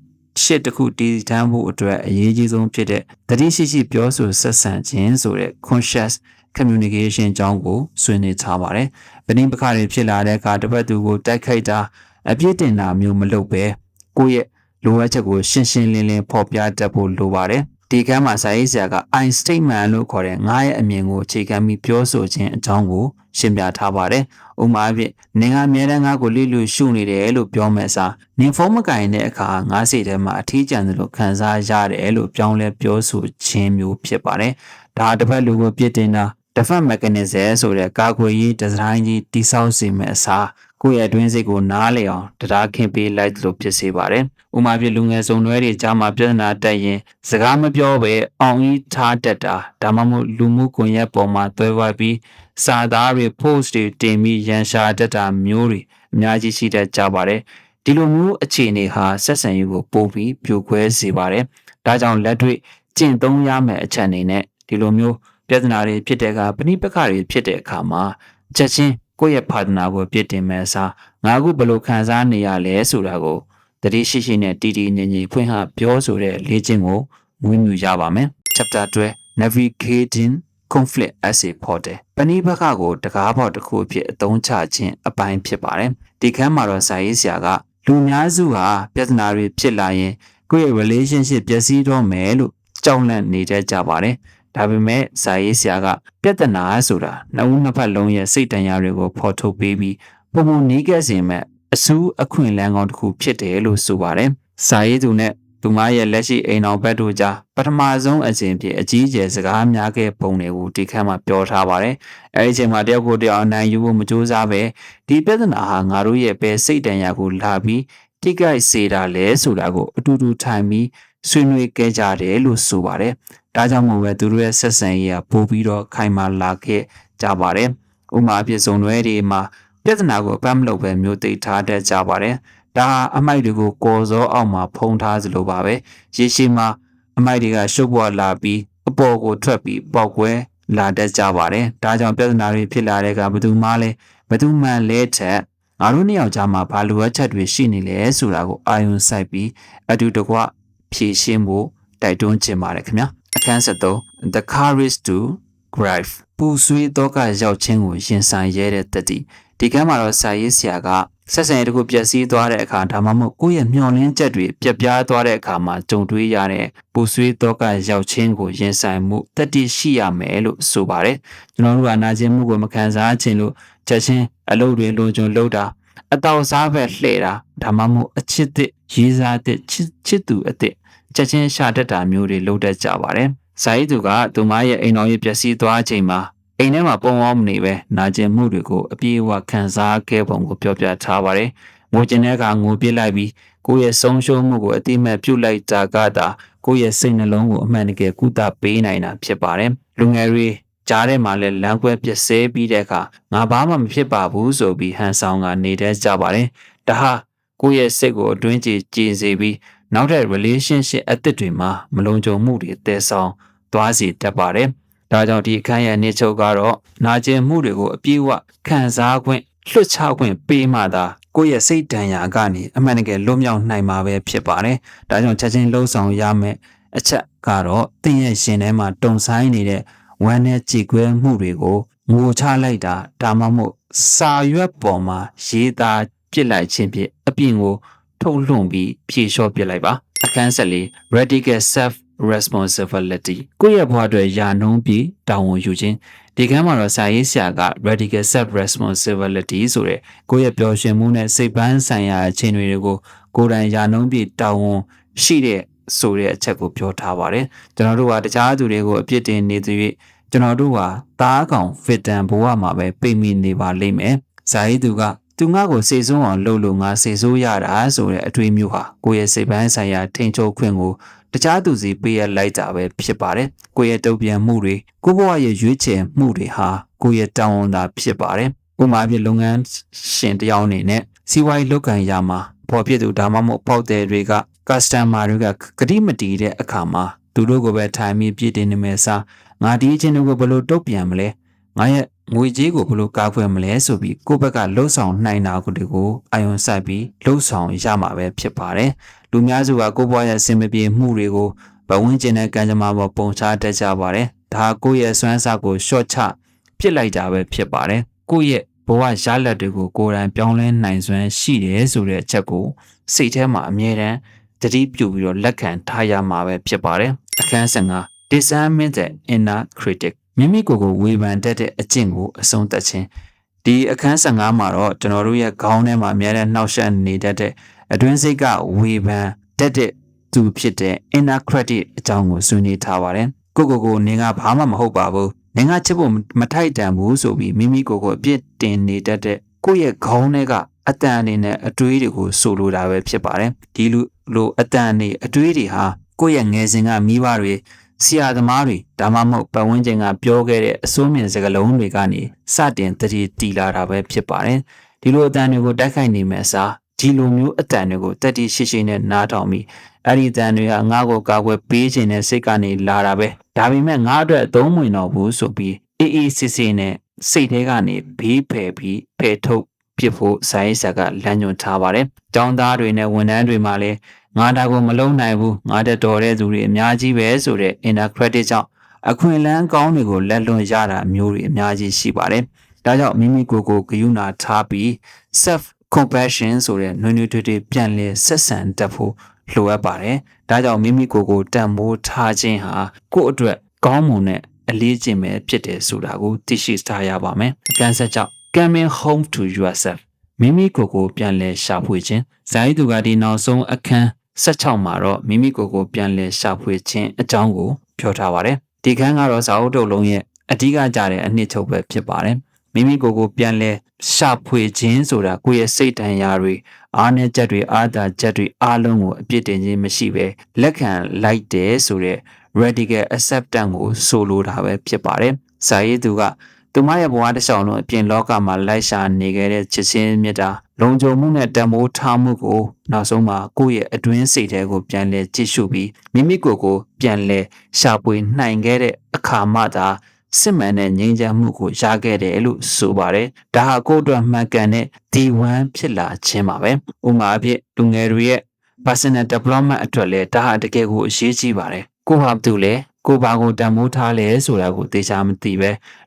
ရှစ်တစ်ခုတည်တံ့ဖို့အတွက်အရေးကြီးဆုံးဖြစ်တဲ့တတိရှိပြောဆိုဆက်ဆံခြင်းဆိုတဲ့ conscious communication အကြောင်းကိုဆွေးနွေးထားပါတယ်။ပဋိပက္ခတွေဖြစ်လာတဲ့အခါတစ်ပတ်သူကိုတိုက်ခိုက်တာအပြစ်တင်တာမျိုးမလုပ်ပဲကိုယ့်ရဲ့လိုအပ်ချက်ကိုရှင်းရှင်းလင်းလင်းဖော်ပြတတ်ဖို့လိုပါတယ်။ဒီကမ်းမှာစာရေးဆရာက I statement လို့ခေါ်တဲ့ငါရဲ့အမြင်ကိုအခြေခံပြီးပြောဆိုခြင်းအကြောင်းကိုရှင်းပြထားပါတယ်။ဥပမာအဖြစ်နင်ကအမြဲတမ်းငါ့ကိုလိလူရှုနေတယ်လို့ပြောမယ်စားနင်ဖုန်းမကင်တဲ့အခါငါစိတ်ထဲမှာအထီးကျန်သလိုခံစားရတယ်လို့ပြောင်းလဲပြောဆိုခြင်းမျိုးဖြစ်ပါတယ်။ဒါတစ်ဖက်လူကိုပြစ်တင်တာdefense mechanism ဆိုတဲ့ကာကွယ်ရေးဒီဇိုင်းကြီးတိစောက်စေမယ့်အစားကိုယ့်ရဲ့အတွင်းစိတ်ကိုနားလည်အောင်တရားခင်ပေးလိုက်လို့ဖြစ်စေပါတယ်။ဥမာပြလူငယ်စုံတွဲတွေကြားမှာပြဿနာတက်ရင်စကားမပြောဘဲအောင်ကြီးထားတတ်တာဒါမှမဟုတ်လူမှုကွန်ရက်ပေါ်မှာသွဲဝိုက်ပြီးစာသားတွေ post တွေတင်ပြီးရန်ရှာတတ်တာမျိုးတွေအများကြီးရှိတတ်ကြပါတယ်။ဒီလိုမျိုးအခြေအနေဟာဆက်ဆံရေးကိုပိုပြီးပြိုကွဲစေပါတယ်။ဒါကြောင့်လက်တွေ့ကျင့်သုံးရမယ့်အချက်အနေနဲ့ဒီလိုမျိုးပြဿနာတွေဖြစ်တဲ့အခါပဋိပက္ခတွေဖြစ်တဲ့အခါမှာချက်ချင်းကိုယ့်ရဲ့ partner ကိုပြစ်တင်မဲ့အစားငါအခုဘယ်လိုခံစားနေရလဲဆိုတာကိုတတိရှိနဲ့တီတီငြိမ်ငြိမ်ဖွင့်ဟပြောဆိုတဲ့လေ့ကျင့်ကိုမွေးမြူရပါမယ် Chapter 12 Navigating Conflict as a Portal ပဋိပက္ခကိုတကားပေါက်တစ်ခုအဖြစ်အသုံးချခြင်းအပိုင်းဖြစ်ပါတယ်ဒီခန်းမှာတော့စာရေးဆရာကလူများစုဟာပြဿနာတွေဖြစ်လာရင်ကိုယ့်ရဲ့ relationship ပျက်စီးတော့မယ်လို့ကြောက်လန့်နေတတ်ကြပါတယ်ဒါပေမဲ့စာရေးဆရာကပြဿနာဆိုတာနှစ်ဦးနှစ်ဖက်လုံးရဲ့စိတ်တန်ရာတွေကိုဖော်ထုတ်ပေးပြီးပုံမှန်နီးကပ်စေမဲ့အစူးအခွင့်အလမ်းကောင်းတစ်ခုဖြစ်တယ်လို့ဆိုပါတယ်။စာရေးသူနဲ့သူမရဲ့လက်ရှိအိမ်တော်ဘက်တို့ကြားပထမဆုံးအစဉ်ဖြစ်အကြီးအကျယ်စကားများခဲ့ပုံတွေကိုဒီခန်းမှာပြောထားပါတယ်။အဲဒီအချိန်မှာတယောက်ကိုတယောက်အနိုင်ယူဖို့မကြိုးစားပဲဒီပြဿနာဟာငါတို့ရဲ့ပဲစိတ်တန်ရာကိုလာပြီးတိကျစေတာလဲဆိုတာကိုအတူတူထိုင်ပြီးဆွေးနွေးခဲ့ကြတယ်လို့ဆိုပါတယ်။ဒါကြောင့်မို့ပဲသူတို့ရဲ့ဆက်ဆံရေးကပိုပြီးတော့ခိုင်မာလာခဲ့ကြပါတယ်။ဥပမာအဖြစ်စုံတွဲတွေမှာပြဿနာကိုအပတ်မလုပ်ပဲမျိုးသိထားတတ်ကြပါတယ်။ဒါအမိုက်တွေကိုကော်စောအောက်မှာဖုံးထားသလိုပါပဲ။ရေရှည်မှာအမိုက်တွေကရှုပ်ပွားလာပြီးအပေါ်ကိုထွက်ပြီးပေါက်ကွဲလာတတ်ကြပါတယ်။ဒါကြောင့်ပြဿနာတွေဖြစ်လာတဲ့ကဘယ်သူမှလဲထက်ငါတို့နှစ်ယောက်ကြားမှာဘာလိုအပ်ချက်တွေရှိနေလဲဆိုတာကိုအာရုံစိုက်ပြီးအတူတကွဖြေရှင်းဖို့တိုက်တွန်းချင်ပါတယ်ခင်ဗျာအခန်း73 The Courage to Grieve ပူဆွေးတော့ကရောက်ချင်းကိုရင်ဆိုင်ရတဲ့တတိဒီကမ်းမှာတော့စာရေးဆရာကဆက်ဆံရေးတခုပျက်စီးသွားတဲ့အခါဒါမှမဟုတ်ကိုယ့်ရဲ့မျှော်လင့်ချက်တွေပျက်ပြားသွားတဲ့အခါမှာကြုံတွေ့ရတဲ့ပူဆွေးတော့ကရောက်ချင်းကိုရင်ဆိုင်မှုတတိရှိရမယ်လို့ဆိုပါတယ်ကျွန်တော်တို့ကနာကျင်မှုကိုမခံစားခြင်းလို့ချက်ချင်းအလုပ်တွေလုံခြုံလုပ်တာအတောက်စားပဲလှည့်တာဒါမှမဟုတ်အချစ်တဲ့ရေးစားတဲ့ချစ်သူအစ်ချက်ချင်းရှာတတ်တာမျိုးတွေလုပ်တတ်ကြပါတယ်။စာရေးသူကသူမရဲ့အိမ်တော်ကြီးပျက်စီးသွားချိန်မှာအိမ်ထဲမှာပုံအောင်မနေပဲနာကျင်မှုတွေကိုအပြေအဝခံစားခဲ့ပုံကိုပြောပြထားပါတယ်။ငိုကျင်တဲ့အခါငိုပြစ်လိုက်ပြီးကိုယ့်ရဲ့ဆုံးရှုံးမှုကိုအတိအမဲ့ပြုတ်လိုက်တာကတာကိုယ့်ရဲ့စိတ်နှလုံးကိုအမှန်တကယ်ကုသပေးနိုင်တာဖြစ်ပါတယ်။လူငယ်တွေကြားထဲမှာလည်းလမ်းကွဲပြစ်ဆဲပြီးတဲ့အခါငါဘာမှမဖြစ်ပါဘူးဆိုပြီးဟန်ဆောင်ကနေတတ်ကြပါတယ်။ဒါဟာကိုယ့်ရဲ့စိတ်ကိုအတွင်းကြည်စေပြီးနောက်တဲ့ relationship အသစ်တွေမှာမလုံခြုံမှုတွေတည်ဆောင်သွားစေတတ်ပါတယ်။ဒါကြောင့်ဒီအခန်းရဲ့နေချုပ်ကတော့နာကျင်မှုတွေကိုအပြည့်အဝခံစားခွင့်လွတ်ချခွင့်ပေးမှသာကိုယ့်ရဲ့စိတ်တန်ရာကနေအမှန်တကယ်လွတ်မြောက်နိုင်မှာပဲဖြစ်ပါတယ်။ဒါကြောင့်ချက်ချင်းလှုံ့ဆော်ရမယ့်အချက်ကတော့သင်ရဲ့ရှင်ထဲမှာတုံဆိုင်နေတဲ့ဝမ်းနဲ့ကြေကွဲမှုတွေကိုငိုချလိုက်တာဒါမှမဟုတ်စာရွက်ပေါ်မှာရေးသားပြစ်လိုက်ခြင်းဖြင့်အပြင်ကိုထုတ်လွှင့်ပြီးဖြေလျှော့ပစ်လိုက်ပါအခန်း14 Radical Self responsibility ကိုယ့်ရဲ့ဘဝအတွက်ယာနှုံးပြီးတာဝန်ယူခြင်းဒီကမ်းမှာတော့စာရေးဆရာက radical self responsibility ဆိုတဲ့ကိုယ့်ရဲ့ပျော်ရွှင်မှုနဲ့စိတ်ပန်းဆိုင်ရာအခြေအနေတွေကိုကိုယ်တိုင်ယာနှုံးပြီးတာဝန်ရှိတဲ့ဆိုတဲ့အချက်ကိုပြောထားပါတယ်ကျွန်တော်တို့ကတခြားသူတွေကိုအပြစ်တင်နေသူ၍ကျွန်တော်တို့ဟာသားကောင်ဖစ်တန်ဘဝမှာပဲပိတ်မိနေပါလိမ့်မယ်ဇာရေးသူကသူငါ့ကိုစေဆုံးအောင်လှုပ်လို့ငါစေဆိုးရတာဆိုတဲ့အတွေ့အမျိုးဟာကိုယ့်ရဲ့စိတ်ပိုင်းဆိုင်ရာထိန်ချုပ်ခွင့်ကိုတခြားသူစီပေးရလိုက်တာပဲဖြစ်ပါတယ်ကိုယ့်ရဲ့တုံ့ပြန်မှုတွေကိုယ့်ဘဝရဲ့ရွေးချယ်မှုတွေဟာကိုယ့်ရဲ့တာဝန်သာဖြစ်ပါတယ်ဥပမာပြလုပ်ငန်းရှင်တယောက်အနေနဲ့စီးပွားရေးလုပ်ကိုင်ရမှာပေါ်ပြသူဒါမှမဟုတ်ပေါက်တဲ့တွေက customer တွေကကတိမတီးတဲ့အခါမှာသူတို့ကိုပဲထိုင်ပြီးပြည့်တင်နေမယ်စားငါဒီအချင်းတို့ကိုဘယ်လိုတုတ်ပြန်မလဲငါရဲ့ငွေကြေးကိုဘယ်လိုကာကွယ်မလဲဆိုပြီးကိုယ့်ဘက်ကလှုပ်ဆောင်နိုင်တာကိုအာရုံစိုက်ပြီးလှုပ်ဆောင်ရမှာပဲဖြစ်ပါတယ်လူများစုကကိုယ့်ဘဝရဲ့စင်မပြေမှုတွေကိုဘဝဝင်ကျင်တဲ့ကံကြမ္မာပေါ်ပုံချတတ်ကြပါတယ်ဒါကိုယ့်ရဲ့စွမ်းစားကိုရှော့ချပစ်လိုက်တာပဲဖြစ်ပါတယ်ကိုယ့်ရဲ့ဘဝရလဒ်တွေကိုကိုယ်တိုင်ပြောင်းလဲနိုင်စွမ်းရှိတယ်ဆိုတဲ့အချက်ကိုစိတ်ထဲမှာအမြဲတမ်းသတိပြုပြီးတော့လက်ခံထားရမှာပဲဖြစ်ပါတယ်အခန်း15 discernment the inner critic မိမိကိုယ်ကိုဝေဖန်တတ်တဲ့အကျင့်ကိုအဆုံးသတ်ခြင်းဒီအခန်း15မှာတော့ကျွန်တော်တို့ရဲ့ခေါင်းထဲမှာအများနဲ့နှောက်ယှက်နေတတ်တဲ့အတွင်းစိတ်ကဝေဖန်တတ်တဲ့သူဖြစ်တဲ့ inner critic အကြောင်းကိုဆွေးနွေးထားပါတယ်ကိုနင်ကဘာမှမဟုတ်ပါဘူးနင်ကချစ်ဖို့မထိုက်တန်ဘူးဆိုပြီးမိမိကိုယ်ကိုအပြစ်တင်နေတတ်တဲ့ကိုယ့်ရဲ့ခေါင်းထဲကအတန်အနေနဲ့အတွေးတွေကိုဆိုလိုတာပဲဖြစ်ပါတယ်ဒီလိုအတန်အနေအတွေးတွေဟာကိုယ့်ရဲ့ငယ်စဉ်ကမိဘတွေဆရာသမားတွေဒါမှမဟုတ်ပတ်ဝန်းကျင်ကပြောခဲ့တဲ့အစိုးမြင်စကားလုံးတွေကနေစတင်တည်တည်လာတာပဲဖြစ်ပါတယ်ဒီလိုအတန်တွေကိုတိုက်ခိုက်နေမယ်စားဒီလိုမျိုးအတန်တွေကိုတက်တိရှိရှိနဲ့နားထောင်ပြီးအဲ့ဒီအတန်တွေကငါ့ကိုကာကွယ်ပေးခြင်းနဲ့စိတ်ကနေလာတာပဲဒါပေမဲ့ငါအတွက်အသုံးဝင်တော့ဘူးဆိုပြီးအေးစစ်စစ်နဲ့စိတ်ထဲကနေဘေးဖယ်ပြီးဖယ်ထုတ်ပြဖို့စာရေးဆရာကလမ်းညွှန်ထားပါတယ်။ကျောင်းသားတွေနဲ့ဝန်ထမ်းတွေမှာလည်းငါဒါကိုမလုံနိုင်ဘူးငါတက်တော်တဲ့သူတွေအများကြီးပဲဆိုတဲ့ inner critic ကြောင့်အခွင့်အလမ်းကောင်းတွေကိုလက်လွန်ရတာမျိုးတွေအများကြီးရှိပါတယ်။ဒါကြောင့်မိမိကိုယ်ကိုဂရုဏာထားပြီး self compassion ဆိုတဲ့နွေးနွေးထွေးထွေးပြန်လည်ဆက်ဆံတတ်ဖို့လိုအပ်ပါတယ်။ဒါကြောင့်မိမိကိုယ်ကိုတန်ဖိုးထားခြင်းဟာကိုယ့်အတွက်ကောင်းမွန်တဲ့အလေးကျင့်ပဲဖြစ်တယ်ဆိုတာကိုသိရှိထားရပါမယ်။အကန့်ဆက်ကြောင့် coming home to yourself မိမိကိုယ်ကိုပြန်လည်ရှာဖွေခြင်းဇာတိသူကဒီနောက်ဆုံးအခန်း16မှာတော့မိမိကိုယ်ကိုပြန်လည်ရှာဖွေခြင်းအကြောင်းကိုပြောထားပါတယ်ဒီခန်းကတော့ဇာအုပ်တုပ်လုံးရဲ့အဓိကကြတဲ့အနှစ်ချုပ်ပဲဖြစ်ပါတယ်မိမိကိုယ်ကိုပြန်လည်ရှာဖွေခြင်းဆိုတာကိုယ့်ရဲ့စိတ်တန်ရာတွေအားနည်းချက်တွေအားသာချက်တွေအားလုံးကိုအပြစ်တင်ခြင်းမရှိဘဲလက်ခံလိုက်တယ်ဆိုတဲ့ radical acceptance ကိုဆိုလိုတာပဲဖြစ်ပါတယ်ဇာရေးသူကသူမရဲ့ဘဝတစ်လျှောက်လုံးအပြင်လောကမှာလိုက်ရှာနေခဲ့တဲ့ချစ်ချင်းမြတ်တာလုံခြုံမှုနဲ့တန်ဖိုးထားမှုကိုနောက်ဆုံးမှာကိုယ့်ရဲ့အတွင်းစိတ်ထဲကိုပြန်လဲကြည့်ရှုပြီးမိမိကိုယ်ကိုပြန်လဲရှာဖွေနိုင်ခဲ့တဲ့အခါမှသာစစ်မှန်တဲ့ငြိမ်းချမ်းမှုကိုရခဲ့တယ်လို့ဆိုပါတယ်ဒါဟာကိုယ့်အတွက်မှန်ကန်တဲ့ဒီဝမ်းဖြစ်လာခြင်းပါပဲဥပမာအဖြစ်လူငယ်တွေရဲ့ personal development အတွက်လည်းဒါဟာတကယ်ကိုအရေးကြီးပါတယ်ကိုဟာသူလဲကိုဘာကိုတန်ဖိုးထားလဲဆိုတာကိုသိချာမသိပဲ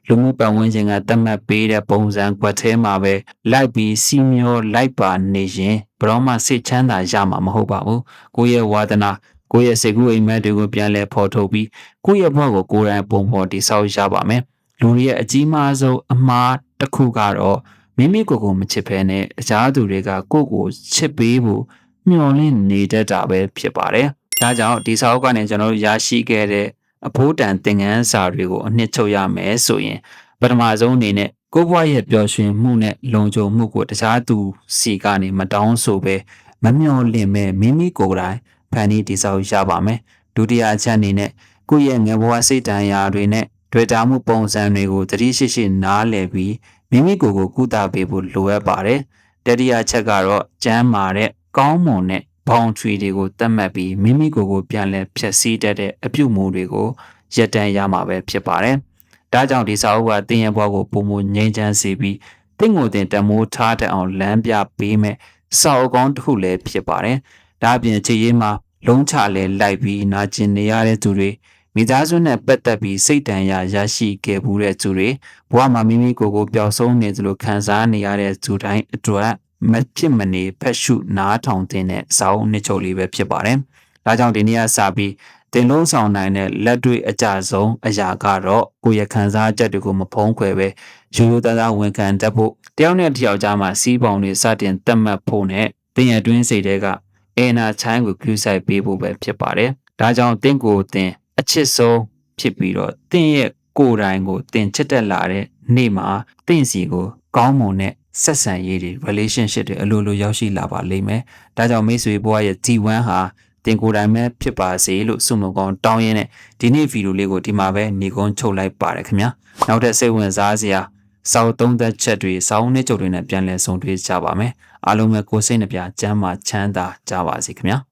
လူမှုပတ်ဝန်းကျင်ကသတ်မှတ်ပေးတဲ့ပုံစံကွက်ထဲမှာပဲလိုက်ပြီးစီမျောလိုက်ပါနေရင်ဘရောမှစိတ်ချမ်းသာရမှာမဟုတ်ပါဘူးကိုယ့်ရဲ့ဝါသနာကိုယ့်ရဲ့စိတ်ကူးအိမ်မက်တွေကိုပြန်လဲဖော်ထုတ်ပြီးကိုယ့်ရဲ့ဘဝကိုကိုယ်တိုင်ပုံဖော်တည်ဆောက်ရပါမယ်လူတွေရဲ့အကြီးမားဆုံးအမှားတစ်ခုကတော့မိမိကိုယ်ကိုမချစ်ဘဲနဲ့အခြားသူတွေကကိုယ့်ကိုချစ်ပေးဖို့မျှော်လင့်နေတတ်တာပဲဖြစ်ပါတယ်ဒါကြောင့်ဒီစာအုပ်ကနေကျွန်တော်တို့ရရှိခဲ့တဲ့အဖို့တန်သင်ခန်းစာတွေကိုအနှစ်ချုပ်ရမယ်ဆိုရင်ပထမဆုံးအနေနဲ့ကိုယ့်ဘဝရဲ့ပျော်ရွှင်မှုနဲ့လုံခြုံမှုကိုတခြားသူစီကနေမတောင်းဆိုပဲမမျှော်လင့်မဲ့မိမိကိုယ်တိုင်ဖန်တီးတည်ဆောက်ရပါမယ်ဒုတိယအချက်အနေနဲ့ကိုယ့်ရဲ့ငယ်ဘဝစိတ်တန်ရာတွေနဲ့တွေ့တာမှုပုံစံတွေကိုသတိရှိရှိနားလည်ပြီးမိမိကိုယ်ကိုကုသပေးဖို့လိုအပ်ပါတယ်တတိယချက်ကတော့ကျမ်းမာတဲ့ကောင်းမွန်တဲ့boundary တွေကိုသတ်မှတ်ပြီးမိမိကိုယ်ကိုပြန်လဲဖျက်ဆီးတတ်တဲ့အပြုမှုတွေကိုရပ်တန့်ရမှာပဲဖြစ်ပါတယ်။ဒါကြောင့်ဒီစာအုပ်ကသင်ရဲ့ဘဝကိုပုံမငြိမ်းချမ်းစေပြီးသင်ကိုယ်တင်တမိုးထားတဲ့အောင်လမ်းပြပေးမယ်စာအုပ်ကောင်းတစ်ခုလည်းဖြစ်ပါတယ်။ဒါအပြင်ခြေရင်းမှာလုံးချလဲလိုက်ပြီးနာကျင်နေရတဲ့သူတွေမိသားစုနဲ့ပတ်သက်ပြီးစိတ်တန်ရာရရှိခဲ့မှုတဲ့သူတွေဘဝမှာမိမိကိုယ်ကိုပျောက်ဆုံးနေသလိုခံစားနေရတဲ့သူတိုင်းအတွက်မဖြစ်မနေဖက်ရှုနားထောင်တဲ့စာအုပ်နှစ်ချုပ်လေးပဲဖြစ်ပါတယ်။ဒါကြောင့်ဒီနေ့ကစပြီး တင်လုံးဆောင်နိုင်တဲ့လက်တွေ့အကြဆုံးအရာကတော့ကိုယ့်ရဲ့ခံစားချက်တွေကိုမဖုံးကွယ်ပဲရိုးရိုးသားသားဝန်ခံတတ်ဖို့တယောက်နဲ့တစ်ယောက်ကြားမှာစီးပေါင်တွေစတင်တတ်မှတ်ဖို့နဲ့တင်ရတွင်းစိတ်တွေကအေနာချိုင်းကိုကျူးဆိုင်ပေးဖို့ပဲဖြစ်ပါတယ်။ဒါကြောင့်တင့်ကိုတင်အချစ်ဆုံးဖြစ်ပြီးတော့တင့်ရဲ့ကိုယ်တိုင်ကိုတင်ချစ်တက်လာတဲ့နေ့မှာတင့်စီကိုကောင်းမွန်တဲ့ဆက်ဆံရေးတွေ relationship တွေအလိုလိုရောက်ရှိလာပါလိမ့်မယ်။ဒါကြောင့်မိတ်ဆွေဘွားရဲ့ T1 ဟာတင်ကိုယ်တိုင်ပဲဖြစ်ပါစေလို့ဆုမကောင်းတောင်းရင်းနဲ့ဒီနေ့ဗီဒီယိုလေးကိုဒီမှာပဲညီကုန်းချုပ်လိုက်ပါတယ်ခင်ဗျာ။နောက်ထပ်စိတ်ဝင်စားစရာစောက်သုံးသက်ချက်တွေစောင်းနှိမ့်ချုပ်တွေနဲ့ပြန်လည်ဆုံတွေ့ကြပါမယ်။အားလုံးပဲကိုယ်စိတ်နှပြချမ်းသာချမ်းသာကြပါစေခင်ဗျာ။